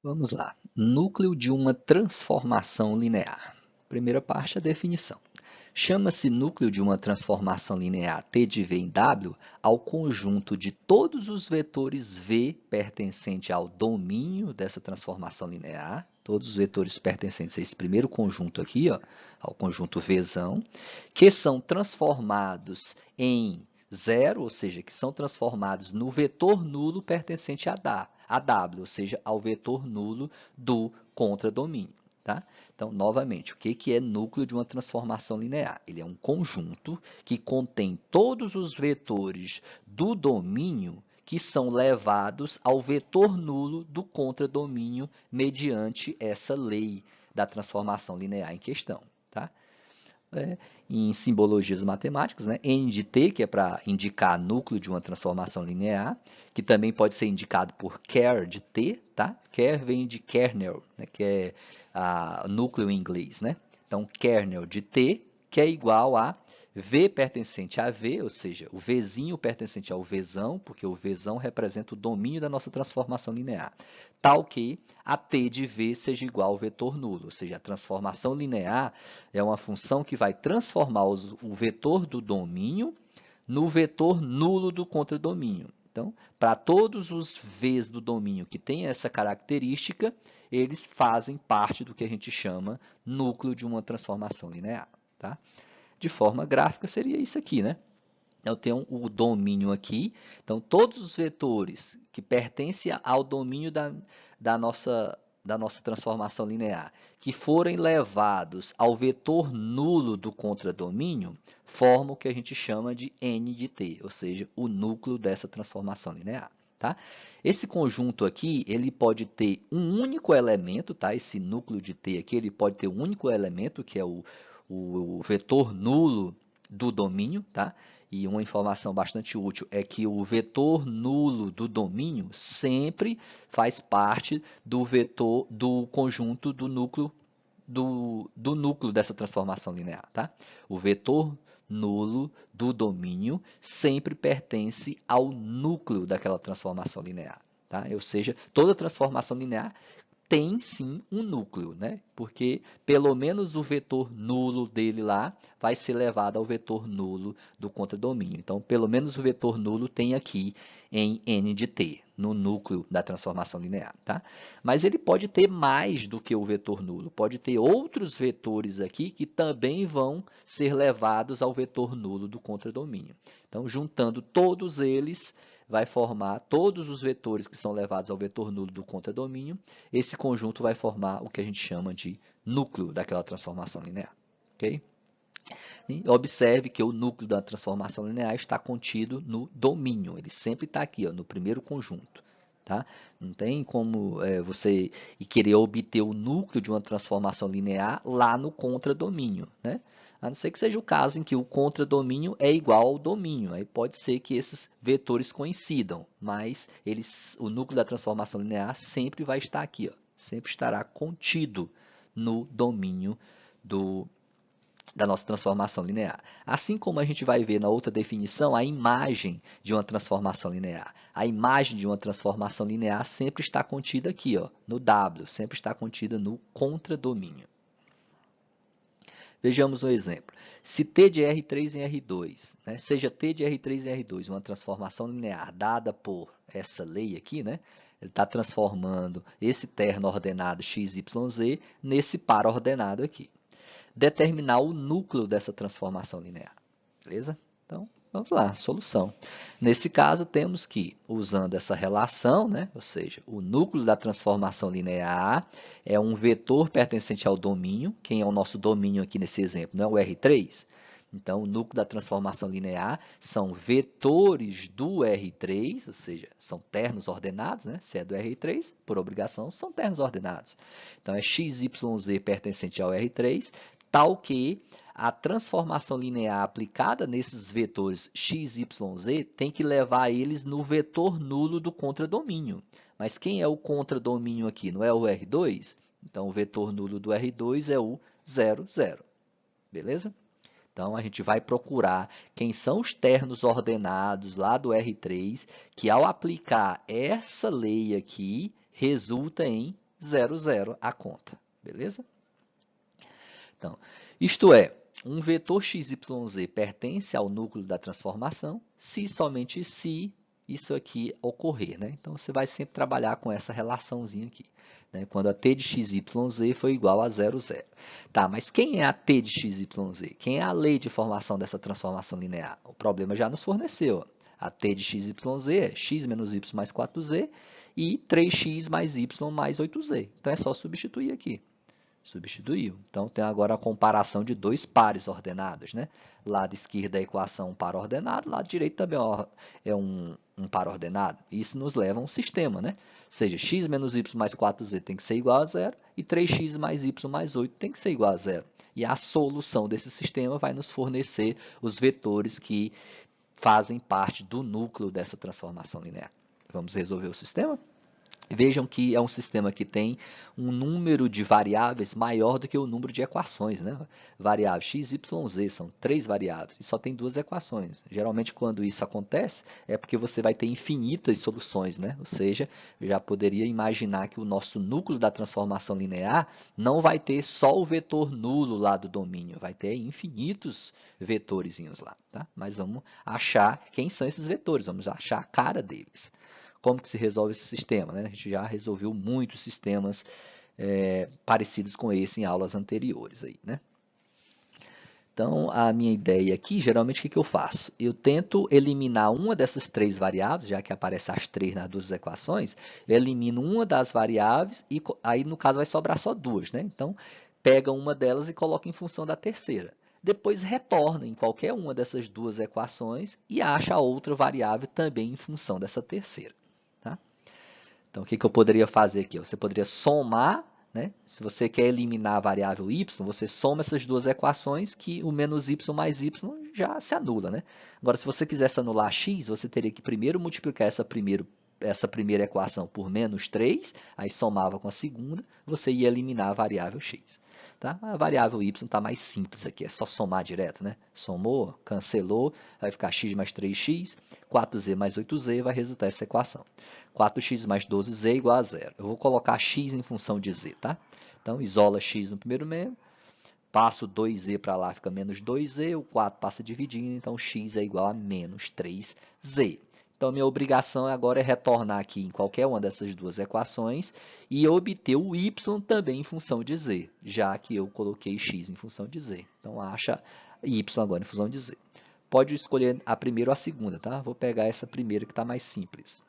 Vamos lá. Núcleo de uma transformação linear. Primeira parte, a definição. Chama-se núcleo de uma transformação linear T de V em W ao conjunto de todos os vetores V pertencente ao domínio dessa transformação linear, todos os vetores pertencentes a esse primeiro conjunto aqui, ó, ao conjunto Vzão, que são transformados em zero, ou seja, que são transformados no vetor nulo pertencente a W, ou seja, ao vetor nulo do contradomínio. Tá? Então, novamente, o que é núcleo de uma transformação linear? Ele é um conjunto que contém todos os vetores do domínio que são levados ao vetor nulo do contradomínio mediante essa lei da transformação linear em questão. Tá? Em simbologias matemáticas, né? N de T, que é para indicar núcleo de uma transformação linear, que também pode ser indicado por ker de T, tá? Ker vem de kernel, né? Que é núcleo em inglês, né? Então, kernel de T, que é igual a V pertencente a V, ou seja, o Vzinho pertencente ao Vzão, porque o Vzão representa o domínio da nossa transformação linear, tal que a T de V seja igual ao vetor nulo, ou seja, a transformação linear é uma função que vai transformar o vetor do domínio no vetor nulo do contradomínio. Então, para todos os V's do domínio que têm essa característica, eles fazem parte do que a gente chama núcleo de uma transformação linear. Tá? De forma gráfica, seria isso aqui, né? Eu tenho o domínio aqui, então todos os vetores que pertencem ao domínio da nossa transformação linear, que forem levados ao vetor nulo do contradomínio, formam o que a gente chama de N de T, ou seja, o núcleo dessa transformação linear. Tá? Esse conjunto aqui, ele pode ter um único elemento, tá? Esse núcleo de T aqui, ele pode ter um único elemento, que é o vetor nulo do domínio, tá? E uma informação bastante útil é que o vetor nulo do domínio sempre faz parte do vetor do conjunto do núcleo do núcleo dessa transformação linear, tá? O vetor nulo do domínio sempre pertence ao núcleo daquela transformação linear, tá? Ou seja, toda transformação linear tem sim um núcleo, né? Porque pelo menos o vetor nulo dele lá vai ser levado ao vetor nulo do contradomínio. Então, pelo menos o vetor nulo tem aqui em N de T, no núcleo da transformação linear, tá? Mas ele pode ter mais do que o vetor nulo, pode ter outros vetores aqui que também vão ser levados ao vetor nulo do contradomínio. Então, juntando todos eles, vai formar todos os vetores que são levados ao vetor nulo do contradomínio. Esse conjunto vai formar o que a gente chama de núcleo daquela transformação linear. Okay? E observe que o núcleo da transformação linear está contido no domínio. Ele sempre está aqui, ó, no primeiro conjunto. Tá? Não tem como você querer obter o núcleo de uma transformação linear lá no contradomínio. Né? A não ser que seja o caso em que o contradomínio é igual ao domínio. Aí pode ser que esses vetores coincidam, mas o núcleo da transformação linear sempre vai estar aqui. Ó, sempre estará contido no domínio da nossa transformação linear. Assim como a gente vai ver na outra definição, a imagem de uma transformação linear. A imagem de uma transformação linear sempre está contida aqui, ó, no W, sempre está contida no contradomínio. Vejamos um exemplo. Se T de R3 em R2, né, seja T de R3 em R2 uma transformação linear dada por essa lei aqui, né, ele está transformando esse terno ordenado XYZ nesse par ordenado aqui. Determinar o núcleo dessa transformação linear. Beleza? Então, vamos lá, solução. Nesse caso, temos que, usando essa relação, né, ou seja, o núcleo da transformação linear é um vetor pertencente ao domínio. Quem é o nosso domínio aqui nesse exemplo? Não é o R3? Então, o núcleo da transformação linear são vetores do R3, ou seja, são ternos ordenados, né? Se é do R3, por obrigação, são ternos ordenados. Então, é XYZ pertencente ao R3, tal que a transformação linear aplicada nesses vetores x, y, z tem que levar eles no vetor nulo do contradomínio. Mas quem é o contradomínio aqui? Não é o R2? Então, o vetor nulo do R2 é o 0, 0. Beleza? Então, a gente vai procurar quem são os ternos ordenados lá do R3, que ao aplicar essa lei aqui, resulta em 0, 0 a conta, beleza? Então, isto é, um vetor xyz pertence ao núcleo da transformação se somente se isso aqui ocorrer, né? Então, você vai sempre trabalhar com essa relaçãozinha aqui, né? Quando a t de xyz foi igual a 0, 0. Tá, mas quem é a t de xyz? Quem é a lei de formação dessa transformação linear? O problema já nos forneceu. A t de xyz é x menos y mais 4z e 3x mais y mais 8z. Então, é só substituir aqui. Substituiu. Então, tem agora a comparação de dois pares ordenados, né? Lado esquerdo da equação um par ordenado, lado direito também é um par ordenado. Isso nos leva a um sistema, né? Ou seja, x menos y mais 4z tem que ser igual a 0 e 3x mais y mais 8 tem que ser igual a 0. E a solução desse sistema vai nos fornecer os vetores que fazem parte do núcleo dessa transformação linear. Vamos resolver o sistema? Vejam que é um sistema que tem um número de variáveis maior do que o número de equações, né? Variáveis x, y, z são 3 variáveis e só tem 2 equações. Geralmente, quando isso acontece, é porque você vai ter infinitas soluções, né? Ou seja, eu já poderia imaginar que o nosso núcleo da transformação linear não vai ter só o vetor nulo lá do domínio, vai ter infinitos vetorzinhos lá, tá? Mas vamos achar quem são esses vetores, vamos achar a cara deles. Como que se resolve esse sistema, né? A gente já resolveu muitos sistemas parecidos com esse em aulas anteriores, aí, né? Então, a minha ideia aqui, geralmente, o que eu faço? Eu tento eliminar uma dessas 3 variáveis, já que aparecem as 3 nas 2 equações, eu elimino uma das variáveis e aí, no caso, vai sobrar só 2, né? Então, pega uma delas e coloca em função da terceira. Depois, retorna em qualquer uma dessas 2 equações e acha a outra variável também em função dessa terceira. Tá? Então, o que eu poderia fazer aqui? Você poderia somar, né? Se você quer eliminar a variável y, você soma essas 2 equações que o menos y mais y já se anula, né? Agora, se você quisesse anular x, você teria que primeiro multiplicar essa primeira equação por menos 3, aí somava com a segunda, você ia eliminar a variável x. Tá? A variável y está mais simples aqui, é só somar direto, né? Somou, cancelou, vai ficar x mais 3x, 4z mais 8z, vai resultar essa equação. 4x mais 12z igual a 0. Eu vou colocar x em função de z, tá? Então, isola x no primeiro membro, passo 2z para lá, fica menos 2z, o 4 passa dividindo, então x é igual a menos 3z. Então, minha obrigação agora é retornar aqui em qualquer uma dessas 2 equações e obter o y também em função de z, já que eu coloquei x em função de z. Então, acha y agora em função de z. Pode escolher a primeira ou a segunda, tá? Vou pegar essa primeira que está mais simples.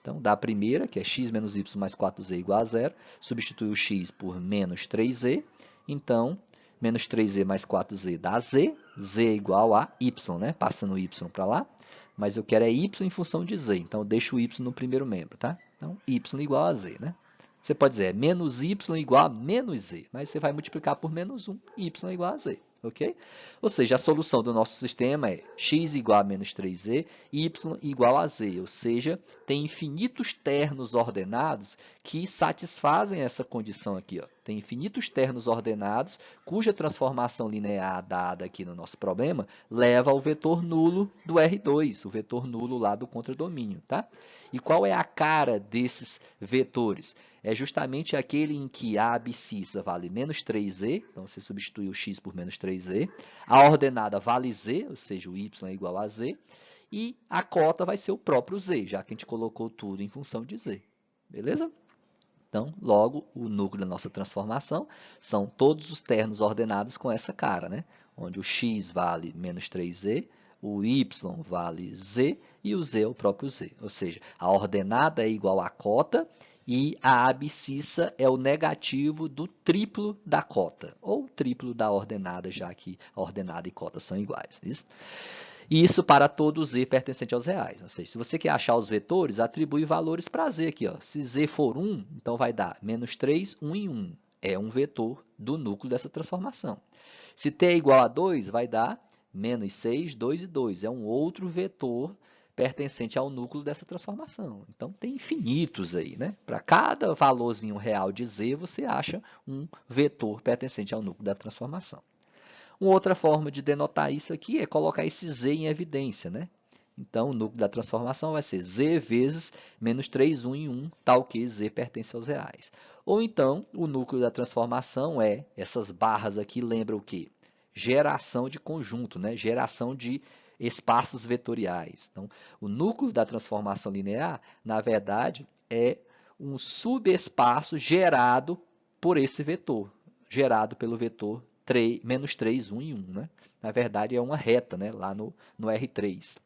Então, da primeira, que é x menos y mais 4z igual a 0, substitui o x por menos 3z. Então, menos 3z mais 4z dá z. Z é igual a y, né? Passando o y para lá. Mas eu quero é y em função de z. Então, eu deixo o y no primeiro membro, tá? Então, y igual a z, né? Você pode dizer, menos y igual a menos z. Mas você vai multiplicar por menos 1, y igual a z. Ok? Ou seja, a solução do nosso sistema é x igual a menos 3z, y igual a z. Ou seja, tem infinitos ternos ordenados que satisfazem essa condição aqui. Ó. Tem infinitos ternos ordenados cuja transformação linear dada aqui no nosso problema leva ao vetor nulo do R2, o vetor nulo lá do contradomínio. Tá? E qual é a cara desses vetores? É justamente aquele em que a abscissa vale menos 3z, então você substitui o x por menos 3z, a ordenada vale z, ou seja, o y é igual a z, e a cota vai ser o próprio z, já que a gente colocou tudo em função de z. Beleza? Então, logo, o núcleo da nossa transformação são todos os ternos ordenados com essa cara, né? Onde o x vale menos 3z, o y vale z e o z é o próprio z. Ou seja, a ordenada é igual à cota e a abscissa é o negativo do triplo da cota, ou triplo da ordenada, já que a ordenada e cota são iguais. Isso para todo z pertencente aos reais. Ou seja, se você quer achar os vetores, atribui valores para z aqui. Ó. Se z for 1, então vai dar menos 3, 1 em 1. É um vetor do núcleo dessa transformação. Se t é igual a 2, vai dar menos 6, 2 e 2. É um outro vetor pertencente ao núcleo dessa transformação. Então, tem infinitos aí, né? Para cada valorzinho real de z, você acha um vetor pertencente ao núcleo da transformação. Uma outra forma de denotar isso aqui é colocar esse z em evidência, né? Então, o núcleo da transformação vai ser z vezes menos 3, 1 em 1, tal que z pertence aos reais. Ou então, o núcleo da transformação é, essas barras aqui lembram o quê? Geração de conjunto, né? Geração de espaços vetoriais. Então, o núcleo da transformação linear, na verdade, é um subespaço gerado por esse vetor, gerado pelo vetor menos 3, 1 em 1. Né? Na verdade, é uma reta, né? Lá no R3.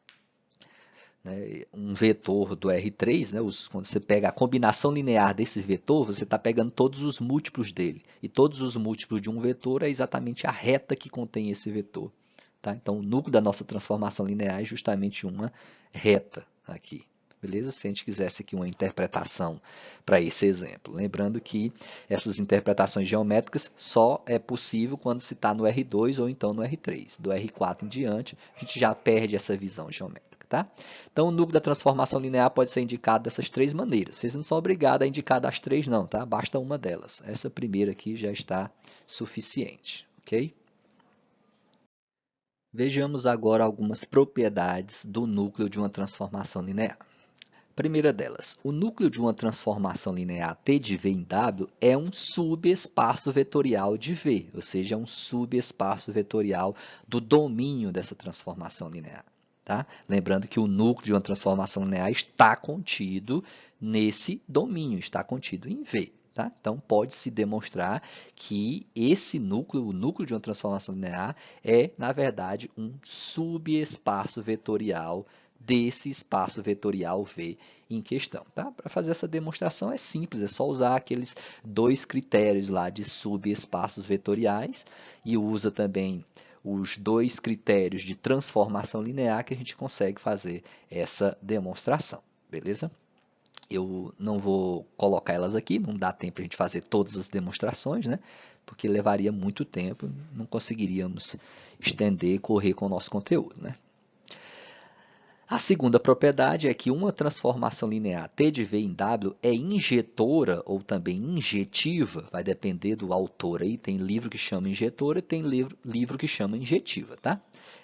Né? Um vetor do R3, né? Quando você pega a combinação linear desse vetor, você está pegando todos os múltiplos dele. E todos os múltiplos de um vetor é exatamente a reta que contém esse vetor. Tá? Então, o núcleo da nossa transformação linear é justamente uma reta aqui. Beleza? Se a gente quisesse aqui uma interpretação para esse exemplo. Lembrando que essas interpretações geométricas só é possível quando se está no R2 ou então no R3. Do R4 em diante, a gente já perde essa visão geométrica. Tá? Então, o núcleo da transformação linear pode ser indicado dessas três maneiras. Vocês não são obrigados a indicar das três, não. Tá? Basta uma delas. Essa primeira aqui já está suficiente. Ok? Vejamos agora algumas propriedades do núcleo de uma transformação linear. Primeira delas, o núcleo de uma transformação linear T de V em W é um subespaço vetorial de V, ou seja, é um subespaço vetorial do domínio dessa transformação linear. Tá? Lembrando que o núcleo de uma transformação linear está contido nesse domínio, está contido em V. Tá? Então, pode-se demonstrar que esse núcleo, o núcleo de uma transformação linear, é, na verdade, um subespaço vetorial desse espaço vetorial V em questão. Tá? Para fazer essa demonstração é simples, é só usar aqueles dois critérios lá de subespaços vetoriais e usa também os dois critérios de transformação linear que a gente consegue fazer essa demonstração. Beleza? Eu não vou colocar elas aqui, não dá tempo para a gente fazer todas as demonstrações, né? Porque levaria muito tempo, não conseguiríamos estender e correr com o nosso conteúdo, né? A segunda propriedade é que uma transformação linear T de V em W é injetora ou também injetiva, vai depender do autor aí, tem livro que chama injetora e tem livro que chama injetiva, tá?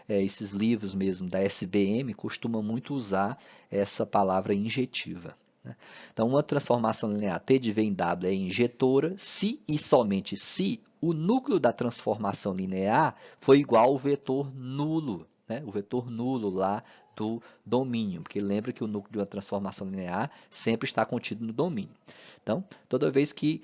Esses livros mesmo da SBM costumam muito usar essa palavra injetiva. Né? Então, uma transformação linear T de V em W é injetora se e somente se o núcleo da transformação linear for igual ao vetor nulo, né? O vetor nulo lá do domínio, porque lembra que o núcleo de uma transformação linear sempre está contido no domínio. Então, toda vez que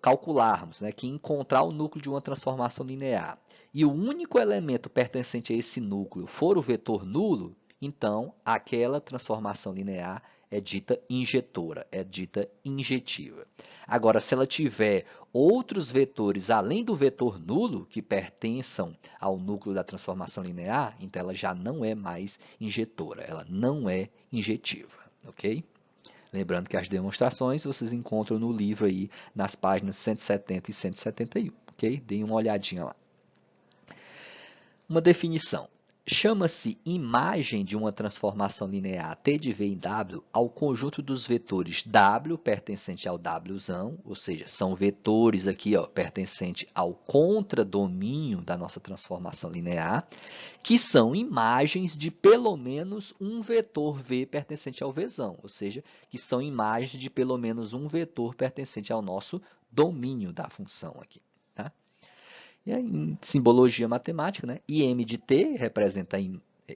calcularmos, né, que encontrar o núcleo de uma transformação linear e o único elemento pertencente a esse núcleo for o vetor nulo, então aquela transformação linear é dita injetora, é dita injetiva. Agora, se ela tiver outros vetores além do vetor nulo que pertençam ao núcleo da transformação linear, então ela já não é mais injetora, ela não é injetiva, ok? Lembrando que as demonstrações vocês encontram no livro aí nas páginas 170 e 171, ok? Deem uma olhadinha lá. Uma definição. Chama-se imagem de uma transformação linear T de V em W ao conjunto dos vetores W pertencente ao Wzão, ou seja, são vetores aqui pertencente ao contradomínio da nossa transformação linear, que são imagens de pelo menos um vetor V pertencente ao Vzão, ou seja, que são imagens de pelo menos um vetor pertencente ao nosso domínio da função aqui. Tá? E aí, em simbologia matemática, né? IM de T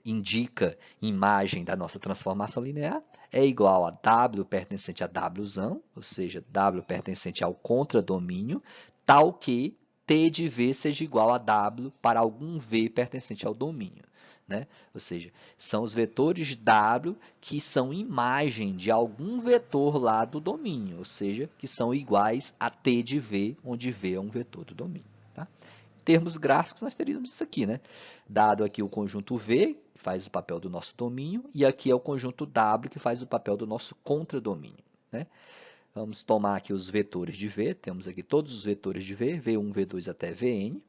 indica imagem da nossa transformação linear, é igual a W pertencente a Wzão, ou seja, W pertencente ao contradomínio, tal que T de V seja igual a W para algum V pertencente ao domínio. Né? Ou seja, são os vetores W que são imagem de algum vetor lá do domínio, ou seja, que são iguais a T de V, onde V é um vetor do domínio. Tá? Em termos gráficos, nós teríamos isso aqui, né? Dado aqui o conjunto V, que faz o papel do nosso domínio, e aqui é o conjunto W, que faz o papel do nosso contradomínio. Né? Vamos tomar aqui os vetores de V, temos aqui todos os vetores de V, V1, V2 até Vn.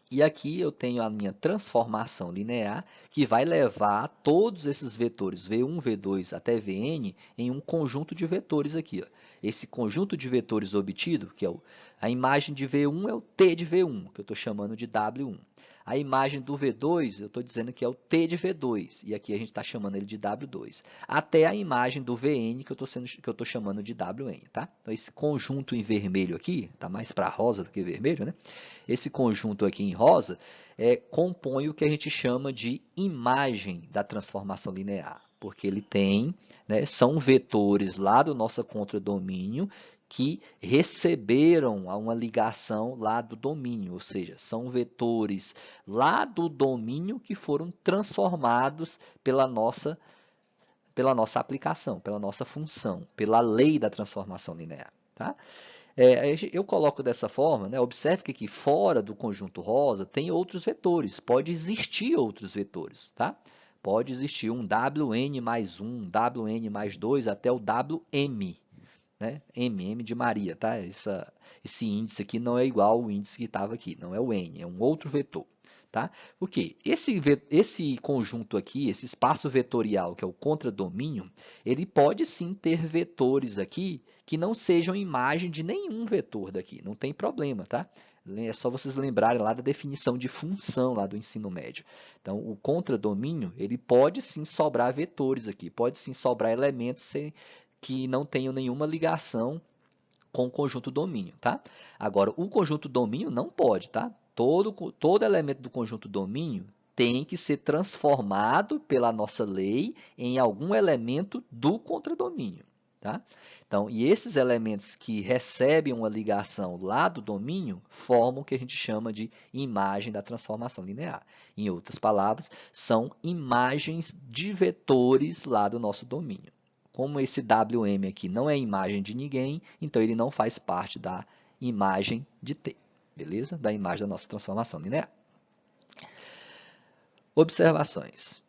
E aqui eu tenho a minha transformação linear, que vai levar todos esses vetores V1, V2 até Vn em um conjunto de vetores aqui. Ó. Esse conjunto de vetores obtido, que é a imagem de V1 é o T de V1, que eu estou chamando de W1. A imagem do V2, eu estou dizendo que é o T de V2, e aqui a gente está chamando ele de W2, até a imagem do Vn, que eu estou chamando de Wn, tá? Então, esse conjunto em vermelho aqui, está mais para rosa do que vermelho, né? Esse conjunto aqui em rosa compõe o que a gente chama de imagem da transformação linear, porque ele tem, né, são vetores lá do nosso contradomínio que receberam uma ligação lá do domínio, ou seja, são vetores lá do domínio que foram transformados pela nossa aplicação, pela nossa função, pela lei da transformação linear. Tá? Eu coloco dessa forma, né? Observe que aqui fora do conjunto rosa tem outros vetores, pode existir outros vetores. Tá? Pode existir um Wn mais 1, Wn mais 2, até o Wm. Né? M de Maria, tá? Esse índice aqui não é igual ao índice que estava aqui, não é o N, é um outro vetor. Tá? Por quê? Esse conjunto aqui, esse espaço vetorial, que é o contradomínio, ele pode sim ter vetores aqui que não sejam imagem de nenhum vetor daqui, não tem problema, tá? É só vocês lembrarem lá da definição de função lá do ensino médio. Então, o contradomínio, ele pode sim sobrar vetores aqui, pode sim sobrar elementos que não tenham nenhuma ligação com o conjunto domínio, tá? Agora, o conjunto domínio não pode, tá? Todo elemento do conjunto domínio tem que ser transformado pela nossa lei em algum elemento do contradomínio, tá? Então, e esses elementos que recebem uma ligação lá do domínio formam o que a gente chama de imagem da transformação linear. Em outras palavras, são imagens de vetores lá do nosso domínio. Como esse Wm aqui não é imagem de ninguém, então ele não faz parte da imagem de T, beleza? Da imagem da nossa transformação linear. Observações.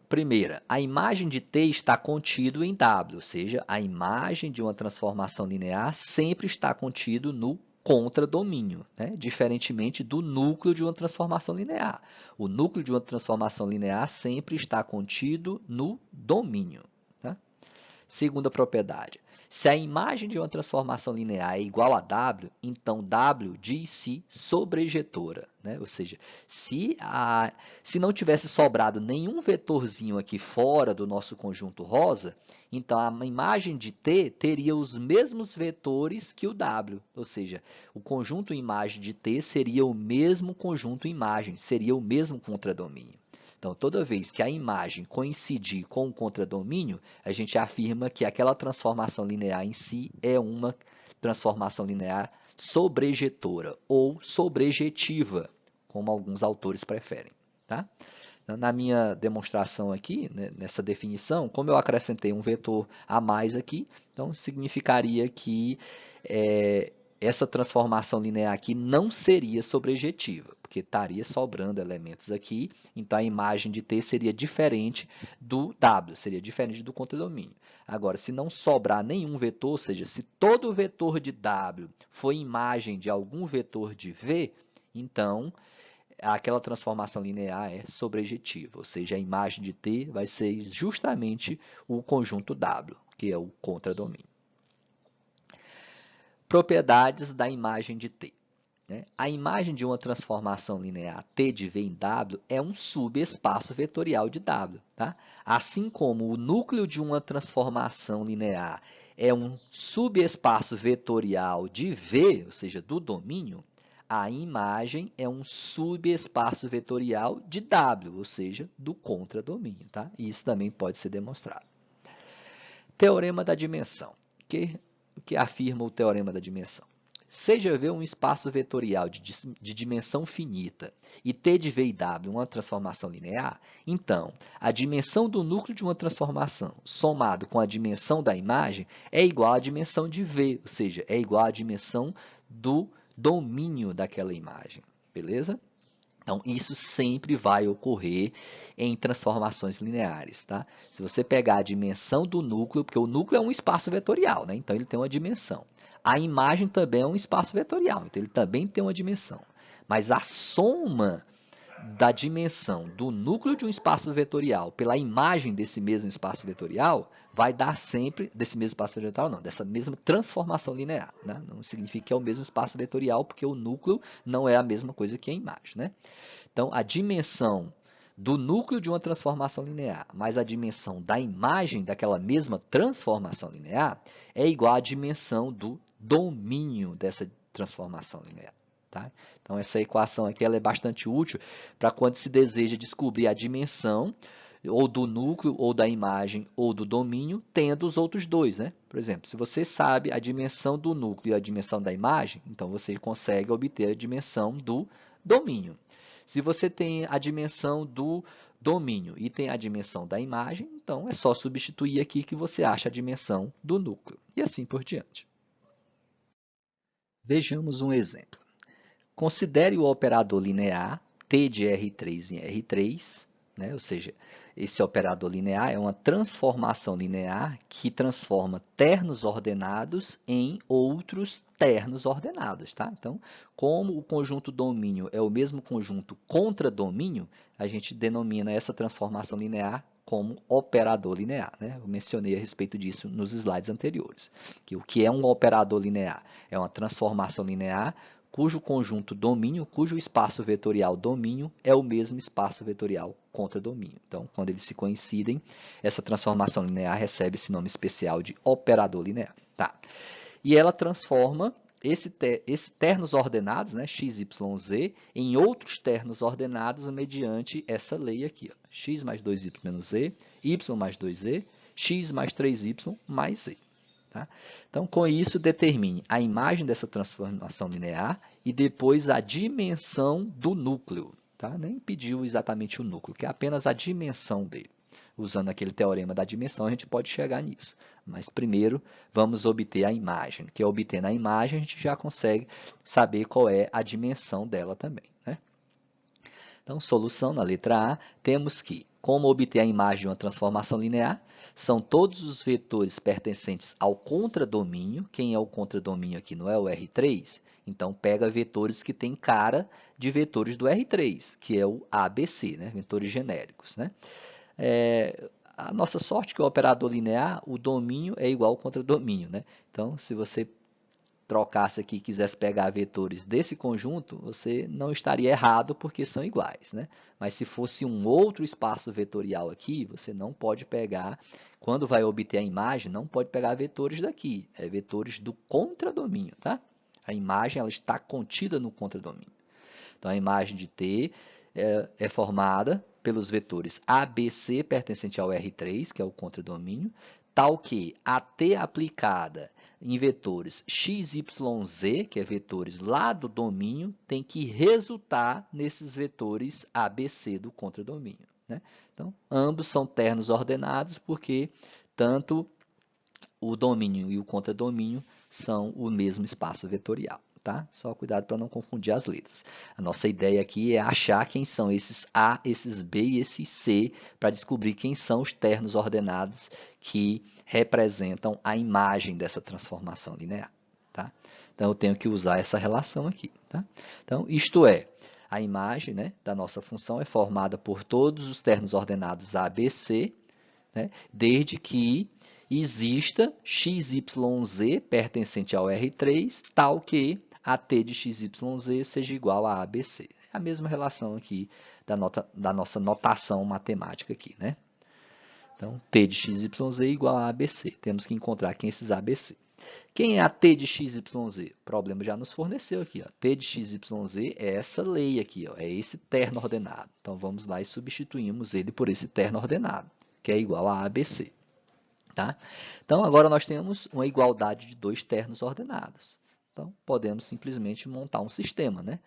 Primeira, a imagem de T está contido em W, ou seja, a imagem de uma transformação linear sempre está contido no contradomínio, né? Diferentemente do núcleo de uma transformação linear. O núcleo de uma transformação linear sempre está contido no domínio. Segunda propriedade, se a imagem de uma transformação linear é igual a W, então W diz-se sobrejetora. Né? Ou seja, se não tivesse sobrado nenhum vetorzinho aqui fora do nosso conjunto rosa, então a imagem de T teria os mesmos vetores que o W. Ou seja, o conjunto imagem de T seria o mesmo conjunto imagem, seria o mesmo contradomínio. Então, toda vez que a imagem coincidir com o contradomínio, a gente afirma que aquela transformação linear em si é uma transformação linear sobrejetora ou sobrejetiva, como alguns autores preferem. Tá? Então, na minha demonstração aqui, né, nessa definição, como eu acrescentei um vetor a mais aqui, então significaria que essa transformação linear aqui não seria sobrejetiva, porque estaria sobrando elementos aqui, então a imagem de T seria diferente do W, seria diferente do contradomínio. Agora, se não sobrar nenhum vetor, ou seja, se todo vetor de W for imagem de algum vetor de V, então aquela transformação linear é sobrejetiva, ou seja, a imagem de T vai ser justamente o conjunto W, que é o contradomínio. Propriedades da imagem de T. A imagem de uma transformação linear T de V em W é um subespaço vetorial de W. Tá? Assim como o núcleo de uma transformação linear é um subespaço vetorial de V, ou seja, do domínio, a imagem é um subespaço vetorial de W, ou seja, do contradomínio. Tá? E isso também pode ser demonstrado. Teorema da dimensão. O que afirma o teorema da dimensão? Seja V um espaço vetorial de dimensão finita e T de V e W uma transformação linear, então a dimensão do núcleo de uma transformação somado com a dimensão da imagem é igual à dimensão de V, ou seja, é igual à dimensão do domínio daquela imagem. Beleza? Então, isso sempre vai ocorrer em transformações lineares. Tá? Se você pegar a dimensão do núcleo, porque o núcleo é um espaço vetorial, né? Então ele tem uma dimensão. A imagem também é um espaço vetorial, então ele também tem uma dimensão. Mas a soma da dimensão do núcleo de um espaço vetorial pela imagem desse mesmo espaço vetorial vai dar sempre, desse mesmo espaço vetorial não, dessa mesma transformação linear. Né? Não significa que é o mesmo espaço vetorial, porque o núcleo não é a mesma coisa que a imagem. Né? Então, a dimensão do núcleo de uma transformação linear mais a dimensão da imagem daquela mesma transformação linear é igual à dimensão do domínio dessa transformação linear. Tá? Então, essa equação aqui ela é bastante útil para quando se deseja descobrir a dimensão ou do núcleo, ou da imagem, ou do domínio, tendo os outros dois. Né? Por exemplo, se você sabe a dimensão do núcleo e a dimensão da imagem, então você consegue obter a dimensão do domínio. Se você tem a dimensão do domínio e tem a dimensão da imagem, então é só substituir aqui que você acha a dimensão do núcleo. E assim por diante. Vejamos um exemplo. Considere o operador linear T de R3 em R3, né? Ou seja, esse operador linear é uma transformação linear que transforma ternos ordenados em outros ternos ordenados. Tá? Então, como o conjunto domínio é o mesmo conjunto contradomínio, a gente denomina essa transformação linear como operador linear. Né? Eu mencionei a respeito disso nos slides anteriores. Que o que é um operador linear? É uma transformação linear cujo conjunto domínio, cujo espaço vetorial domínio é o mesmo espaço vetorial contradomínio. Então, quando eles se coincidem, essa transformação linear recebe esse nome especial de operador linear. Tá? E ela transforma esses ternos ordenados, né, x, y, z, em outros ternos ordenados mediante essa lei aqui. Ó, x mais 2y menos z, y mais 2z, x mais 3y mais z. Tá? Então, com isso, determine a imagem dessa transformação linear e depois a dimensão do núcleo. Tá? Nem pediu exatamente o núcleo, que é apenas a dimensão dele. Usando aquele teorema da dimensão, a gente pode chegar nisso. Mas primeiro, vamos obter a imagem. Que obtendo a imagem, a gente já consegue saber qual é a dimensão dela também. Né? Então, solução na letra A, temos que, como obter a imagem de uma transformação linear, são todos os vetores pertencentes ao contradomínio. Quem é o contradomínio aqui não é o R3? Então, pega vetores que têm cara de vetores do R3, que é o ABC, né? Vetores genéricos. Né? A nossa sorte é que o operador linear, o domínio é igual ao contradomínio. Né? Então, se você trocasse aqui e quisesse pegar vetores desse conjunto, você não estaria errado porque são iguais. Né? Mas se fosse um outro espaço vetorial aqui, você não pode pegar, quando vai obter a imagem, não pode pegar vetores daqui, é vetores do contradomínio. Tá? A imagem ela está contida no contradomínio. Então, a imagem de T é formada pelos vetores ABC pertencente ao R3, que é o contradomínio, tal que a T aplicada em vetores x, y, z, que é vetores lá do domínio, tem que resultar nesses vetores ABC do contradomínio. Né? Então, ambos são ternos ordenados porque tanto o domínio e o contradomínio são o mesmo espaço vetorial. Tá? Só cuidado para não confundir as letras. A nossa ideia aqui é achar quem são esses A, esses B e esses C, para descobrir quem são os ternos ordenados que representam a imagem dessa transformação linear. Tá? Então, eu tenho que usar essa relação aqui. Tá? Então, isto é, a imagem, né, da nossa função é formada por todos os ternos ordenados A, B, C, né, desde que exista x, y, z pertencente ao R3, tal que a t de x, y, z seja igual a ABC. É a mesma relação aqui da nossa notação matemática aqui, né? Então, t de x, y, z igual a ABC. Temos que encontrar quem é esses ABC. Quem é a t de x, y, z? O problema já nos forneceu aqui. Ó. T de x, y, z é essa lei aqui, ó, é esse terno ordenado. Então, vamos lá e substituímos ele por esse terno ordenado, que é igual a ABC. Tá? Então, agora nós temos uma igualdade de dois ternos ordenados. Então, podemos simplesmente montar um sistema. Né?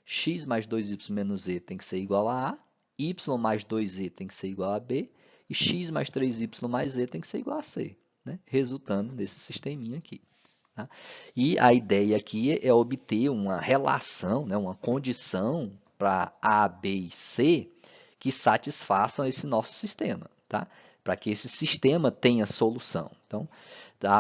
X mais 2y menos z tem que ser igual a A, y mais 2z tem que ser igual a B, e x mais 3y mais z tem que ser igual a C, né? Resultando nesse sisteminha aqui. Tá? E a ideia aqui é obter uma relação, né? Uma condição para A, B e C que satisfaçam esse nosso sistema. Tá? Para que esse sistema tenha solução. Então,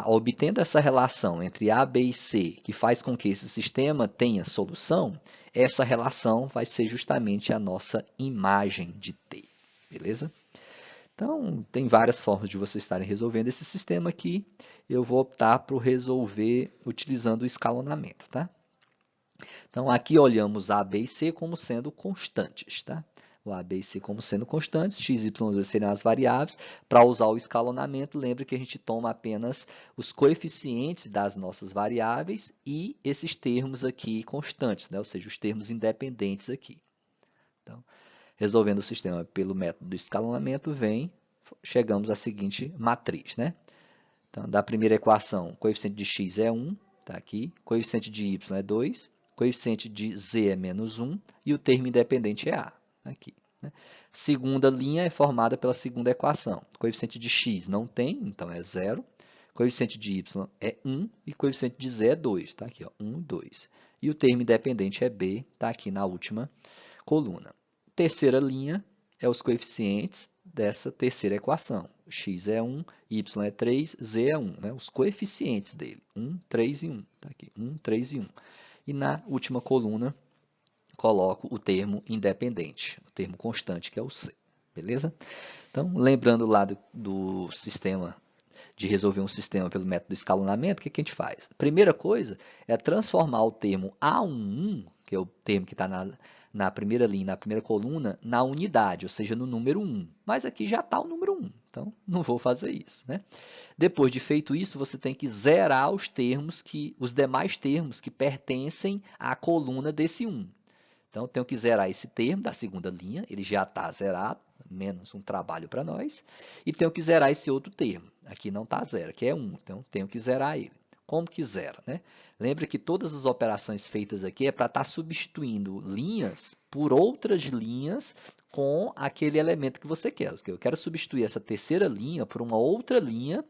obtendo essa relação entre A, B e C, que faz com que esse sistema tenha solução, essa relação vai ser justamente a nossa imagem de T, beleza? Então, tem várias formas de vocês estarem resolvendo esse sistema aqui. Eu vou optar por resolver utilizando o escalonamento, tá? Então, aqui olhamos A, B e C como sendo constantes, tá? O A, B e C como sendo constantes, x, y, z seriam as variáveis. Para usar o escalonamento, lembre que a gente toma apenas os coeficientes das nossas variáveis e esses termos aqui constantes, né? Ou seja, os termos independentes aqui. Então, resolvendo o sistema pelo método do escalonamento, chegamos à seguinte matriz, né? Então, da primeira equação, o coeficiente de x é 1, está aqui, o coeficiente de y é 2, o coeficiente de z é menos 1 e o termo independente é a, aqui. Né? Segunda linha é formada pela segunda equação. O coeficiente de x não tem, então é 0. O coeficiente de y é 1 e o coeficiente de z é 2, está aqui, ó, 1 e 2. E o termo independente é b, está aqui na última coluna. Terceira linha é os coeficientes dessa terceira equação. X é 1, y é 3, z é 1. Né? Os coeficientes dele, 1, 3 e 1. Tá aqui, 1, 3 e 1. E na última coluna, coloco o termo independente, o termo constante, que é o c. Beleza? Então, lembrando lá do sistema, de resolver um sistema pelo método do escalonamento, o que a gente faz? A primeira coisa é transformar o termo A11, que é o termo que está na primeira linha, na primeira coluna, na unidade, ou seja, no número 1. Mas aqui já está o número 1, então não vou fazer isso. Né? Depois de feito isso, você tem que zerar os demais termos que pertencem à coluna desse 1. Então, tenho que zerar esse termo da segunda linha, ele já está zerado, menos um trabalho para nós. E tenho que zerar esse outro termo, aqui não está zero, aqui é 1, então tenho que zerar ele. Como que zera? Né? Lembra que todas as operações feitas aqui é para estar substituindo linhas por outras linhas com aquele elemento que você quer. Eu quero substituir essa terceira linha por uma outra linha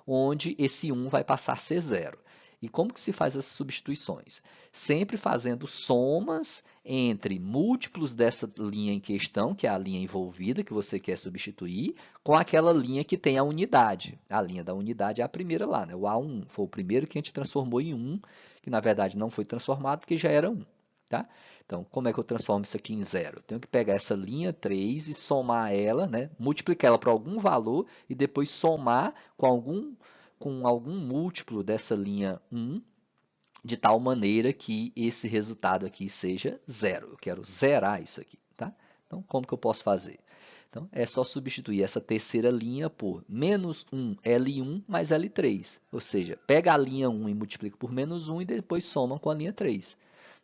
onde esse 1 vai passar a ser 0. E como que se faz essas substituições? Sempre fazendo somas entre múltiplos dessa linha em questão, que é a linha envolvida que você quer substituir, com aquela linha que tem a unidade. A linha da unidade é a primeira lá, né? O A1 foi o primeiro que a gente transformou em 1, que na verdade não foi transformado porque já era 1. Tá? Então, como é que eu transformo isso aqui em 0? Eu tenho que pegar essa linha 3 e somar ela, né? Multiplicar ela por algum valor e depois somar com algum múltiplo dessa linha 1, de tal maneira que esse resultado aqui seja 0. Eu quero zerar isso aqui. Tá? Então, como que eu posso fazer? Então, é só substituir essa terceira linha por menos 1 L1 mais L3. Ou seja, pega a linha 1 e multiplica por menos 1 e depois soma com a linha 3.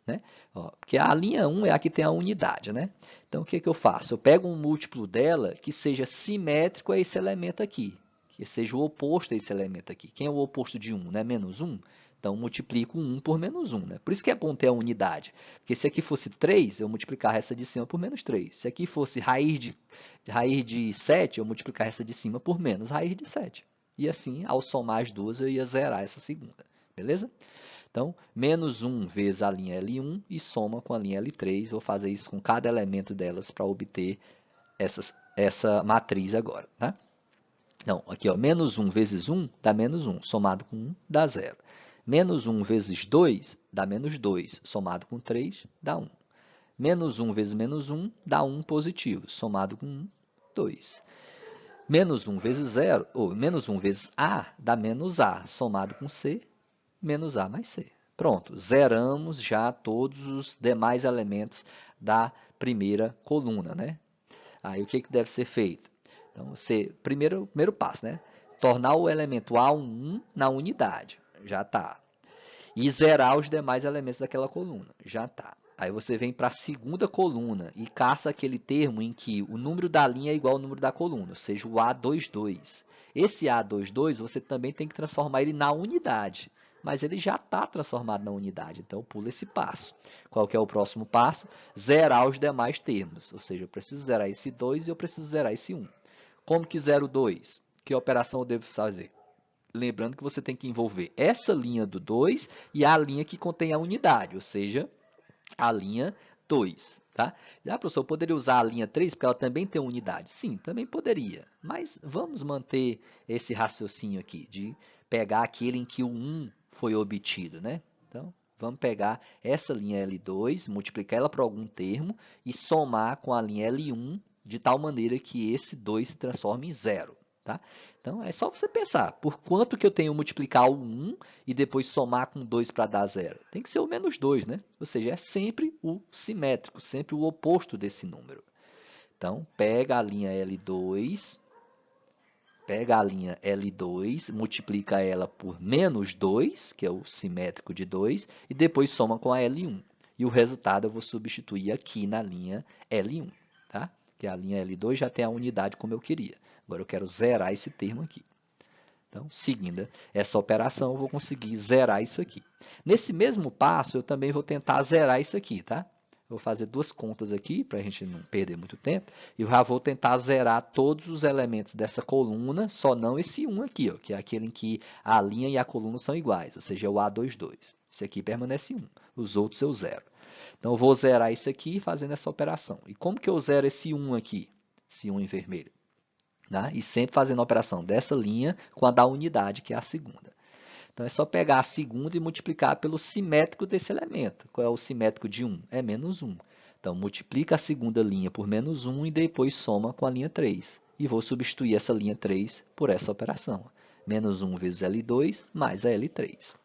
Né? Ó, porque a linha 1 é a que tem a unidade. Né? Então, o que eu faço? Eu pego um múltiplo dela que seja simétrico a esse elemento aqui, que seja o oposto a esse elemento aqui. Quem é o oposto de 1? Né? Menos 1? Então, multiplico 1 por menos 1. Né? Por isso que é bom ter a unidade. Porque se aqui fosse 3, eu multiplicar essa de cima por menos 3. Se aqui fosse raiz de 7, eu multiplicar essa de cima por menos raiz de 7. E assim, ao somar as duas, eu ia zerar essa segunda. Beleza? Então, menos 1 vezes a linha L1 e soma com a linha L3. Vou fazer isso com cada elemento delas para obter essa matriz agora. Tá? Então, aqui, ó, menos 1 vezes 1 dá menos 1, somado com 1 dá 0. Menos 1 vezes 2 dá menos 2, somado com 3 dá 1. Menos 1 vezes menos 1 dá 1 positivo, somado com 1, 2. Menos 1 vezes 0, ou menos 1 vezes A dá menos A, somado com C, menos A mais C. Pronto, zeramos já todos os demais elementos da primeira coluna. Né? Aí, o que deve ser feito? Então, primeiro passo, né? Tornar o elemento A1 na unidade. Já está. E zerar os demais elementos daquela coluna. Já está. Aí você vem para a segunda coluna e caça aquele termo em que o número da linha é igual ao número da coluna, ou seja, o A22. Esse A22 você também tem que transformar ele na unidade, mas ele já está transformado na unidade, então pula esse passo. Qual que é o próximo passo? Zerar os demais termos, ou seja, eu preciso zerar esse 2 e eu preciso zerar esse 1. Como que zero 2? Que operação eu devo fazer? Lembrando que você tem que envolver essa linha do 2 e a linha que contém a unidade, ou seja, a linha 2. Tá? Professor, eu poderia usar a linha 3 porque ela também tem unidade? Sim, também poderia. Mas vamos manter esse raciocínio aqui de pegar aquele em que o 1 foi obtido, né? Então, vamos pegar essa linha L2, multiplicar ela por algum termo e somar com a linha L1 de tal maneira que esse 2 se transforme em 0. Tá? Então, é só você pensar, por quanto que eu tenho que multiplicar o 1 e depois somar com 2 para dar 0? Tem que ser o menos 2, né? Ou seja, é sempre o simétrico, sempre o oposto desse número. Então, pega a linha L2, multiplica ela por menos 2, que é o simétrico de 2, e depois soma com a L1. E o resultado eu vou substituir aqui na linha L1, tá? Que a linha L2 já tem a unidade como eu queria. Agora eu quero zerar esse termo aqui. Então, seguindo essa operação, eu vou conseguir zerar isso aqui. Nesse mesmo passo, eu também vou tentar zerar isso aqui, tá? Eu vou fazer duas contas aqui, para a gente não perder muito tempo, e já vou tentar zerar todos os elementos dessa coluna, só não esse 1 aqui, ó, que é aquele em que a linha e a coluna são iguais, ou seja, é o A22. Esse aqui permanece 1, os outros eu zero. Então, eu vou zerar isso aqui fazendo essa operação. E como que eu zero esse 1 aqui, esse 1 em vermelho? Né? E sempre fazendo a operação dessa linha com a da unidade, que é a segunda. Então, é só pegar a segunda e multiplicar pelo simétrico desse elemento. Qual é o simétrico de 1? É menos 1. Então, multiplica a segunda linha por menos 1 e depois soma com a linha 3. E vou substituir essa linha 3 por essa operação. Menos 1 vezes L2 mais a L3.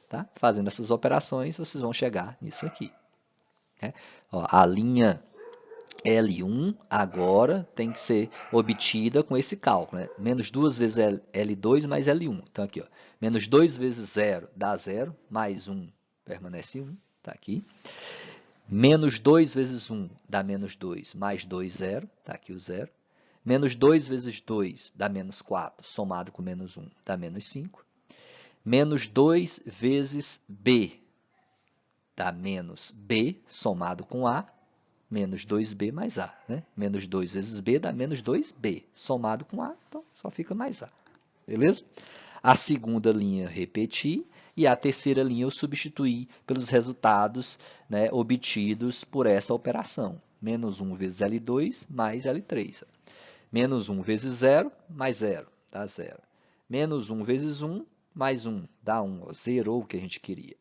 Tá? Fazendo essas operações, vocês vão chegar nisso aqui. Né? Ó, a linha L1 agora tem que ser obtida com esse cálculo, né? Menos 2 vezes L2 mais L1. Então, aqui, ó, menos 2 vezes 0 dá 0, mais 1 permanece 1, está aqui. Menos 2 vezes 1 dá menos 2, mais 2, 0, está aqui o 0. Menos 2 vezes 2 dá menos 4, somado com menos 1 dá menos 5. Menos 2 vezes B dá menos B, somado com A, menos 2b mais a. Né? Menos 2 vezes b dá menos 2b, somado com a, então só fica mais a. Beleza? A segunda linha repetir e a terceira linha eu substituir pelos resultados, né, obtidos por essa operação. Menos 1 vezes L2 mais L3. Menos 1 vezes 0 mais 0, dá 0. Menos 1 vezes 1 mais 1, dá 1. Ó, zerou o que a gente queria.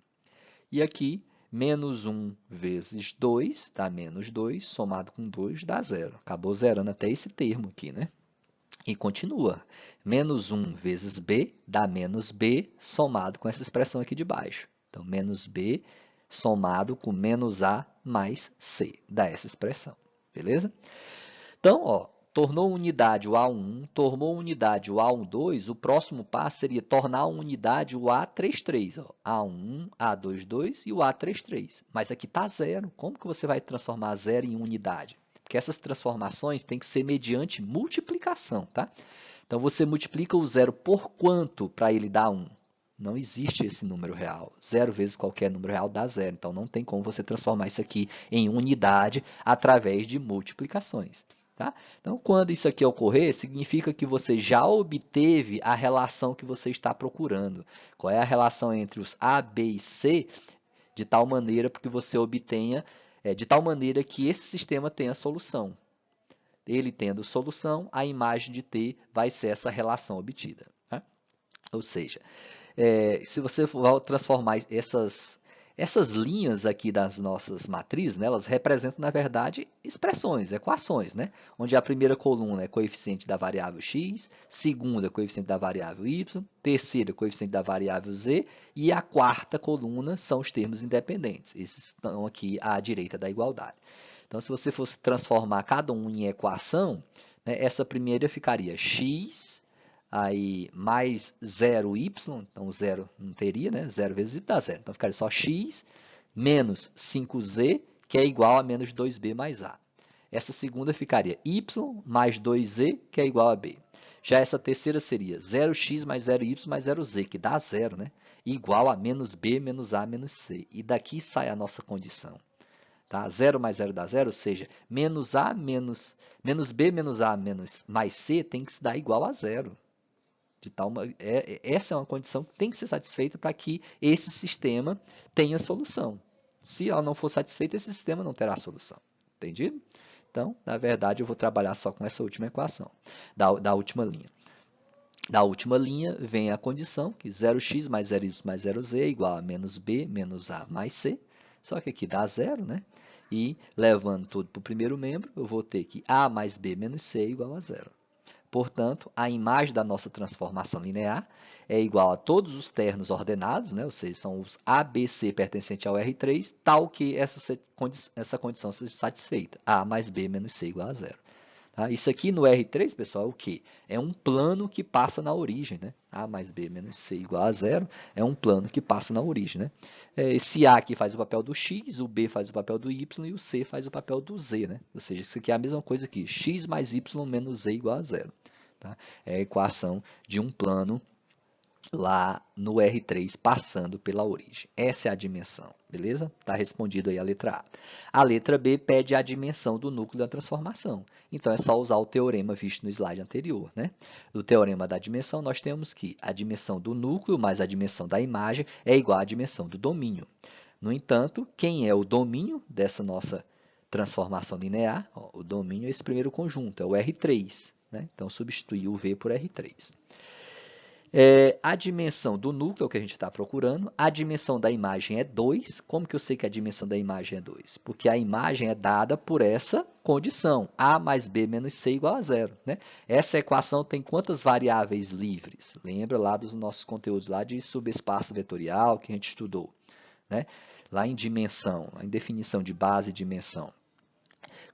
E aqui, menos 1 vezes 2 dá menos 2, somado com 2 dá 0. Acabou zerando até esse termo aqui, né? E continua. Menos 1 vezes b dá menos b, somado com essa expressão aqui de baixo. Então, menos b somado com menos a mais c, dá essa expressão. Beleza? Então, ó, tornou unidade o A1, tornou unidade o A12, o próximo passo seria tornar unidade o A33. Ó, A1, A22 e o A33. Mas aqui está zero. Como que você vai transformar zero em unidade? Porque essas transformações têm que ser mediante multiplicação, tá? Então, você multiplica o zero por quanto para ele dar 1? Não existe esse número real. Zero vezes qualquer número real dá zero. Então, não tem como você transformar isso aqui em unidade através de multiplicações. Tá? Então, quando isso aqui ocorrer, significa que você já obteve a relação que você está procurando. Qual é a relação entre os A, B e C, de tal maneira que você obtenha, de tal maneira que esse sistema tenha solução. Ele tendo solução, a imagem de T vai ser essa relação obtida. Tá? Ou seja, se você for transformar essas linhas aqui das nossas matrizes, né, elas representam, na verdade, expressões, equações, né? Onde a primeira coluna é coeficiente da variável x, segunda coeficiente da variável y, terceira coeficiente da variável z, e a quarta coluna são os termos independentes. Esses estão aqui à direita da igualdade. Então, se você fosse transformar cada um em equação, né, essa primeira ficaria x aí mais 0y, então 0 não teria, né? 0 vezes y dá 0. Então, ficaria só x menos 5z, que é igual a menos 2b mais a. Essa segunda ficaria y mais 2z, que é igual a b. Já essa terceira seria 0x mais 0y mais 0z, que dá 0, né? Igual a menos b menos a menos c. E daqui sai a nossa condição. Tá? 0 mais 0 dá 0, ou seja, menos a menos b menos a menos mais c tem que se dar igual a 0. Essa é uma condição que tem que ser satisfeita para que esse sistema tenha solução. Se ela não for satisfeita, esse sistema não terá solução. Entendido? Então, na verdade, eu vou trabalhar só com essa última equação, da última linha. Da última linha vem a condição que 0x mais 0y mais 0z é igual a menos b menos a mais c. Só que aqui dá zero, né? E levando tudo para o primeiro membro, eu vou ter que a mais b menos c é igual a zero. Portanto, a imagem da nossa transformação linear é igual a todos os ternos ordenados, né? Ou seja, são os A, B, C pertencentes ao R3, tal que essa condição seja satisfeita. A mais B menos C igual a zero. Tá? Isso aqui no R3, pessoal, é o quê? É um plano que passa na origem. Né? A mais B menos C igual a zero é um plano que passa na origem. Né? Esse A aqui faz o papel do X, o B faz o papel do Y e o C faz o papel do Z. Né? Ou seja, isso aqui é a mesma coisa aqui. X mais Y menos Z igual a zero. Tá? É a equação de um plano lá no R3 passando pela origem. Essa é a dimensão, beleza? Está respondido aí a letra A. A letra B pede a dimensão do núcleo da transformação. Então, é só usar o teorema visto no slide anterior. Né? No teorema da dimensão, nós temos que a dimensão do núcleo mais a dimensão da imagem é igual à dimensão do domínio. No entanto, quem é o domínio dessa nossa transformação linear? O domínio é esse primeiro conjunto, é o R3. Né? Então, substituir o V por R3. A dimensão do núcleo, que a gente está procurando, a dimensão da imagem é 2. Como que eu sei que a dimensão da imagem é 2? Porque a imagem é dada por essa condição, A mais B menos C igual a zero. Né? Essa equação tem quantas variáveis livres? Lembra lá dos nossos conteúdos lá de subespaço vetorial que a gente estudou. Né? Lá em dimensão, em definição de base e dimensão.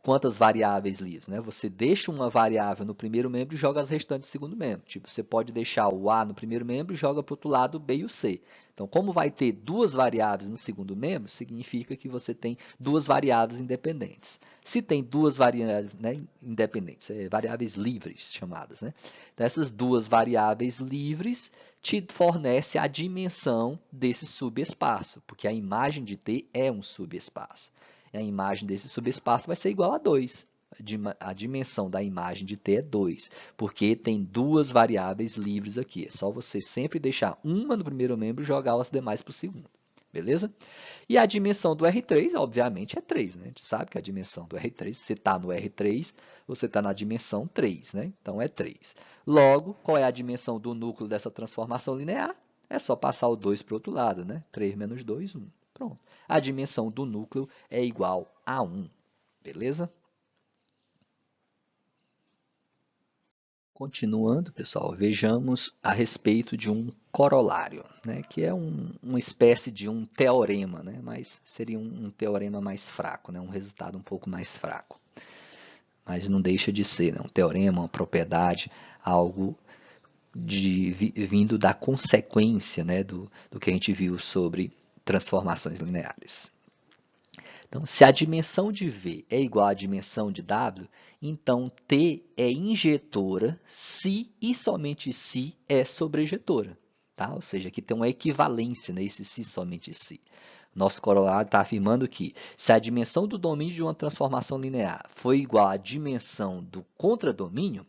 Quantas variáveis livres? Né? Você deixa uma variável no primeiro membro e joga as restantes no segundo membro. Tipo, você pode deixar o A no primeiro membro e joga para o outro lado o B e o C. Então, como vai ter duas variáveis no segundo membro, significa que você tem duas variáveis independentes. Se tem duas variáveis, né, independentes, variáveis livres chamadas. Né? Então, essas duas variáveis livres te fornecem a dimensão desse subespaço, porque a imagem de T é um subespaço. A imagem desse subespaço vai ser igual a 2. A dimensão da imagem de T é 2, porque tem duas variáveis livres aqui. É só você sempre deixar uma no primeiro membro e jogar as demais para o segundo. Beleza? E a dimensão do R3, obviamente, é 3. Né? A gente sabe que a dimensão do R3, se você está no R3, você está na dimensão 3. Né? Então, é 3. Logo, qual é a dimensão do núcleo dessa transformação linear? É só passar o 2 para o outro lado. Né? 3 menos 2, 1. Pronto. A dimensão do núcleo é igual a 1. Beleza? Continuando, pessoal, vejamos a respeito de um corolário, né, que é uma espécie de um teorema, né, mas seria um teorema mais fraco, né, um resultado um pouco mais fraco. Mas não deixa de ser, né, um teorema, uma propriedade, algo vindo da consequência, né, do que a gente viu sobre transformações lineares. Então, se a dimensão de V é igual à dimensão de W, então T é injetora se e somente se é sobrejetora. Tá? Ou seja, aqui tem uma equivalência nesse se somente se. Nosso corolário está afirmando que se a dimensão do domínio de uma transformação linear for igual à dimensão do contradomínio,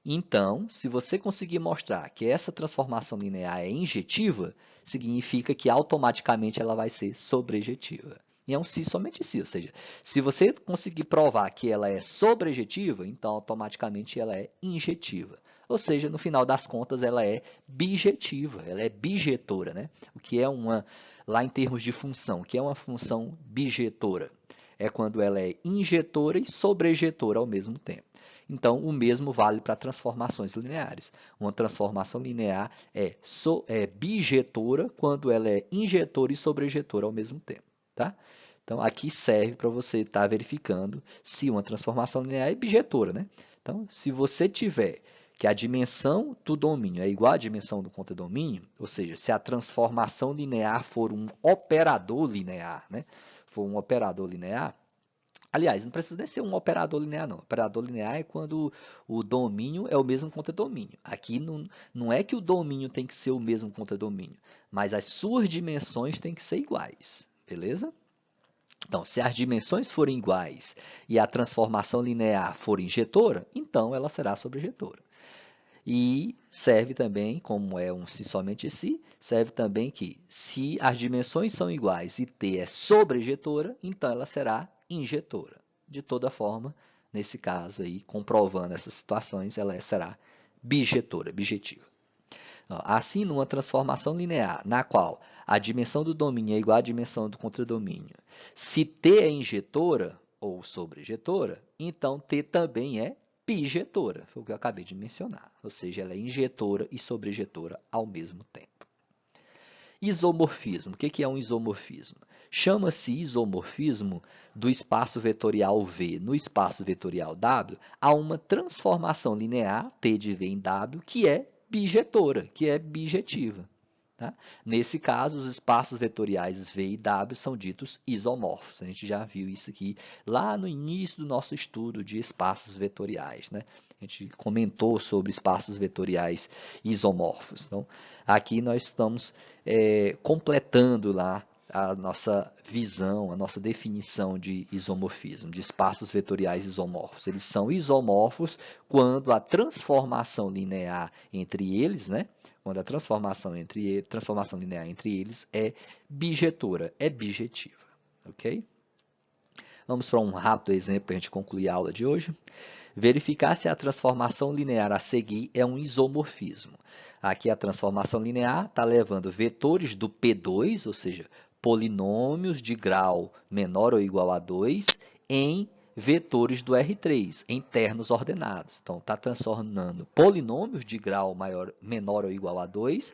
então, se você conseguir mostrar que essa transformação linear é injetiva, significa que automaticamente ela vai ser sobrejetiva. E é um se somente se, ou seja, se você conseguir provar que ela é sobrejetiva, então automaticamente ela é injetiva. Ou seja, no final das contas, ela é bijetiva, ela é bijetora, né? O que é lá em termos de função, o que é uma função bijetora? É quando ela é injetora e sobrejetora ao mesmo tempo. Então, o mesmo vale para transformações lineares. Uma transformação linear é bijetora quando ela é injetora e sobrejetora ao mesmo tempo. Tá? Então, aqui serve para você estar verificando se uma transformação linear é bijetora. Né? Então, se você tiver que a dimensão do domínio é igual à dimensão do contradomínio, ou seja, se a transformação linear for um operador linear, né? For um operador linear, aliás, não precisa nem ser um operador linear, não. Operador linear é quando o domínio é o mesmo contradomínio. Aqui não é que o domínio tem que ser o mesmo contradomínio, mas as suas dimensões têm que ser iguais, beleza? Então, se as dimensões forem iguais e a transformação linear for injetora, então ela será sobrejetora. E serve também, como é um se somente se, serve também que se as dimensões são iguais e T é sobrejetora, então ela será injetora. de toda forma, nesse caso aí, comprovando essas situações, ela será bijetora, bijetiva. Assim, numa transformação linear, na qual a dimensão do domínio é igual à dimensão do contradomínio, se T é injetora ou sobrejetora, então T também é bijetora, foi o que eu acabei de mencionar, ou seja, ela é injetora e sobrejetora ao mesmo tempo. Isomorfismo. O que é um isomorfismo? Chama-se isomorfismo do espaço vetorial V no espaço vetorial W a uma transformação linear, T de V em W, que é bijetora, que é bijetiva. Tá? Nesse caso, os espaços vetoriais V e W são ditos isomorfos. A gente já viu isso aqui lá no início do nosso estudo de espaços vetoriais. Né? A gente comentou sobre espaços vetoriais isomorfos. Então, aqui nós estamos completando lá a nossa visão, a nossa definição de isomorfismo, de espaços vetoriais isomorfos. Eles são isomorfos quando a transformação linear entre eles, né? Quando a transformação linear entre eles é bijetora, é bijetiva, ok? Vamos para um rápido exemplo para a gente concluir a aula de hoje. Verificar se a transformação linear a seguir é um isomorfismo. Aqui a transformação linear está levando vetores do P2, ou seja, polinômios de grau menor ou igual a 2, em vetores do R3, em ternos ordenados. Então, está transformando polinômios de grau menor ou igual a 2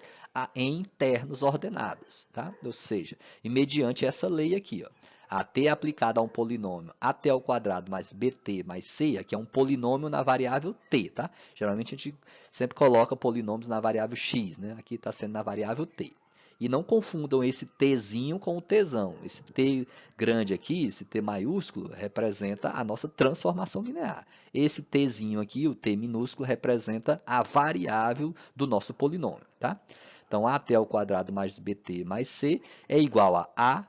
em ternos ordenados. Tá? Ou seja, e mediante essa lei aqui, ó, a t aplicada a um polinômio at ao quadrado mais bt mais c, aqui é um polinômio na variável t, tá? Geralmente a gente sempre coloca polinômios na variável x, né? Aqui está sendo na variável t. E não confundam esse tzinho com o tzão. Esse t grande aqui, esse t maiúsculo, representa a nossa transformação linear. Esse tzinho aqui, o t minúsculo, representa a variável do nosso polinômio, tá? Então, at ao quadrado mais bt mais c é igual a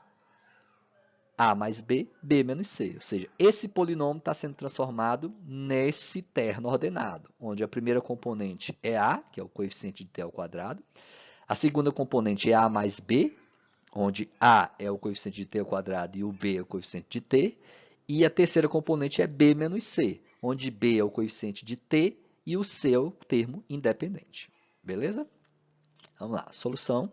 mais b, b menos c. Ou seja, esse polinômio está sendo transformado nesse terno ordenado, onde a primeira componente é a, que é o coeficiente de t ao quadrado. A segunda componente é a mais b, onde a é o coeficiente de t ao quadrado e o b é o coeficiente de t. E a terceira componente é b menos c, onde b é o coeficiente de t e o c é o termo independente. Beleza? Vamos lá, solução.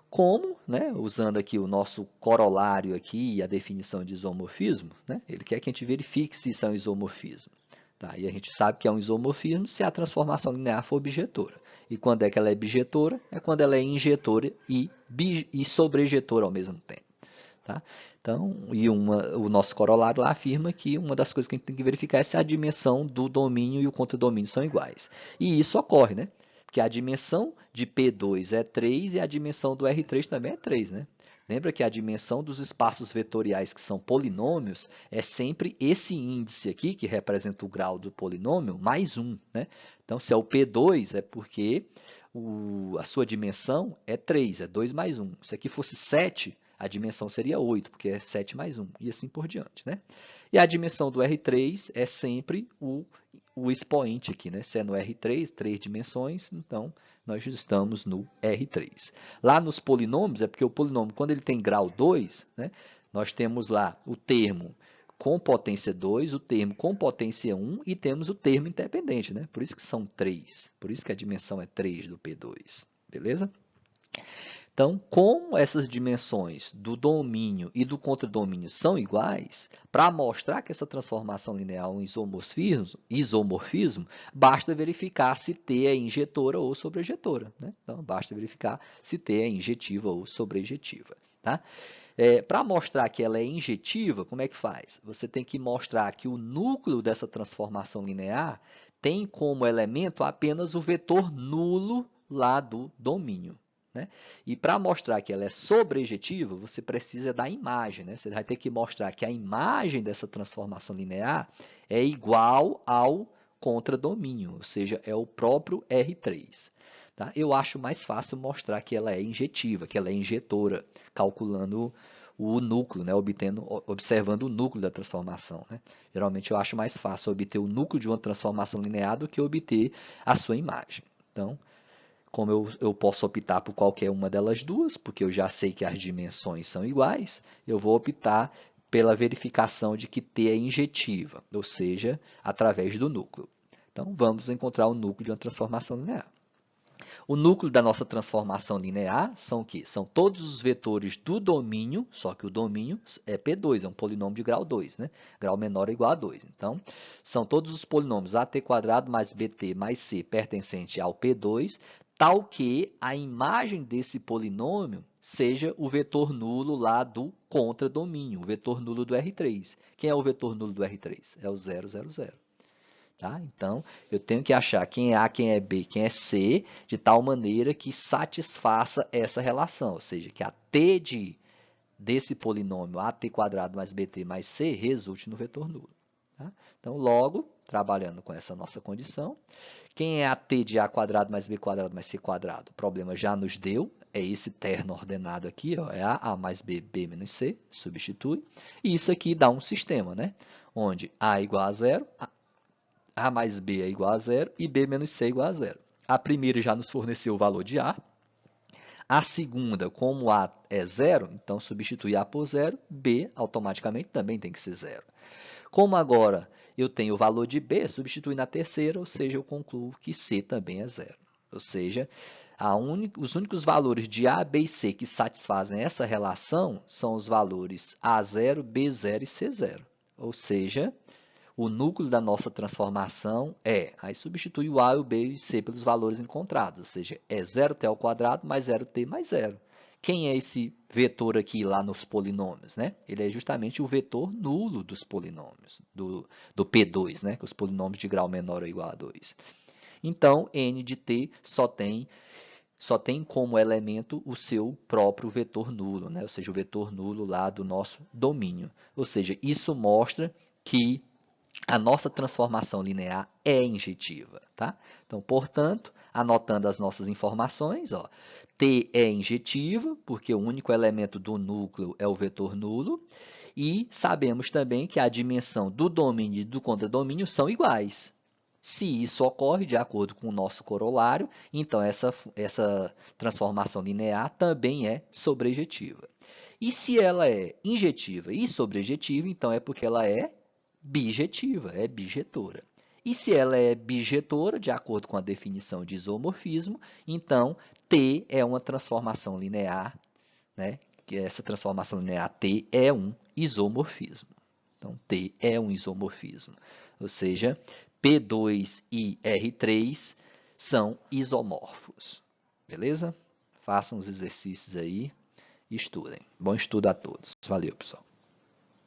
Como, né, usando aqui o nosso corolário aqui e a definição de isomorfismo, né, ele quer que a gente verifique se isso é um isomorfismo. Tá? E a gente sabe que é um isomorfismo se a transformação linear for bijetora. E quando é que ela é bijetora? É quando ela é injetora e sobrejetora ao mesmo tempo. Tá? Então, o nosso corolário lá afirma que uma das coisas que a gente tem que verificar é se a dimensão do domínio e o contradomínio são iguais. E isso ocorre, né? Porque a dimensão de P2 é 3 e a dimensão do R3 também é 3, né? Lembra que a dimensão dos espaços vetoriais que são polinômios é sempre esse índice aqui, que representa o grau do polinômio, mais 1. Né? Então, se é o P2, é porque a sua dimensão é 3, é 2 mais 1. Se aqui fosse 7, a dimensão seria 8, porque é 7 mais 1, e assim por diante. Né? E a dimensão do R3 é sempre o expoente aqui, né? Se é no R3, 3 dimensões, então nós estamos no R3. Lá nos polinômios, é porque o polinômio, quando ele tem grau 2, né, nós temos lá o termo com potência 2, o termo com potência 1 e temos o termo independente, né? Por isso que são 3, por isso que a dimensão é 3 do P2, beleza? Então, como essas dimensões do domínio e do contradomínio são iguais, para mostrar que essa transformação linear é um isomorfismo, basta verificar se T é injetora ou sobrejetora. Né? Então, basta verificar se T é injetiva ou sobrejetiva. Tá? Para mostrar que ela é injetiva, como é que faz? Você tem que mostrar que o núcleo dessa transformação linear tem como elemento apenas o vetor nulo lá do domínio. Né? E para mostrar que ela é sobrejetiva, você precisa da imagem. Né? Você vai ter que mostrar que a imagem dessa transformação linear é igual ao contradomínio, ou seja, é o próprio R3. Tá? Eu acho mais fácil mostrar que ela é injetiva, que ela é injetora, calculando o núcleo, né? Observando o núcleo da transformação. Né? Geralmente eu acho mais fácil obter o núcleo de uma transformação linear do que obter a sua imagem. Então, como eu posso optar por qualquer uma delas duas, porque eu já sei que as dimensões são iguais, eu vou optar pela verificação de que T é injetiva, ou seja, através do núcleo. Então, vamos encontrar o núcleo de uma transformação linear. O núcleo da nossa transformação linear são o quê? São todos os vetores do domínio, só que o domínio é P2, é um polinômio de grau 2, né? Grau menor ou igual a 2. Então, são todos os polinômios AT² mais BT mais C pertencente ao P2, tal que a imagem desse polinômio seja o vetor nulo lá do contradomínio, o vetor nulo do R3. Quem é o vetor nulo do R3? É o 0, 0, 0. Tá? Então, eu tenho que achar quem é A, quem é B, quem é C, de tal maneira que satisfaça essa relação, ou seja, que a T desse polinômio AT² mais BT mais C resulte no vetor nulo. Tá? Então, logo, trabalhando com essa nossa condição, quem é a T de A² mais B² mais C²? O problema já nos deu, é esse terno ordenado aqui, ó, é A mais B, B menos C, substitui, e isso aqui dá um sistema, né? Onde A é igual a 0, A mais B é igual a 0 e B menos C é igual a 0. A primeira já nos forneceu o valor de A. A segunda, como A é 0, então substitui A por 0, B automaticamente também tem que ser 0. Como agora eu tenho o valor de B, substitui na terceira, ou seja, eu concluo que C também é 0. Ou seja, os únicos valores de A, B e C que satisfazem essa relação são os valores A0, B0 e C0. Ou seja, o núcleo da nossa transformação aí substitui o A, o B e o C pelos valores encontrados, ou seja, é 0t² mais 0t mais 0. Quem é esse vetor aqui lá nos polinômios? Né? Ele é justamente o vetor nulo dos polinômios, do P2, né? Os polinômios de grau menor ou igual a 2. Então, n de t só tem como elemento o seu próprio vetor nulo, né? Ou seja, o vetor nulo lá do nosso domínio. Ou seja, isso mostra que a nossa transformação linear é injetiva, tá? Então, portanto, anotando as nossas informações, ó, T é injetiva, porque o único elemento do núcleo é o vetor nulo, e sabemos também que a dimensão do domínio e do contradomínio são iguais. Se isso ocorre de acordo com o nosso corolário, então essa transformação linear também é sobrejetiva. E se ela é injetiva e sobrejetiva, então é porque ela é bijetiva, é bijetora. E se ela é bijetora, de acordo com a definição de isomorfismo, então T é uma transformação linear, né? Que essa transformação linear T é um isomorfismo. Então, T é um isomorfismo. Ou seja, P2 e R3 são isomorfos. Beleza? Façam os exercícios aí e estudem. Bom estudo a todos. Valeu, pessoal.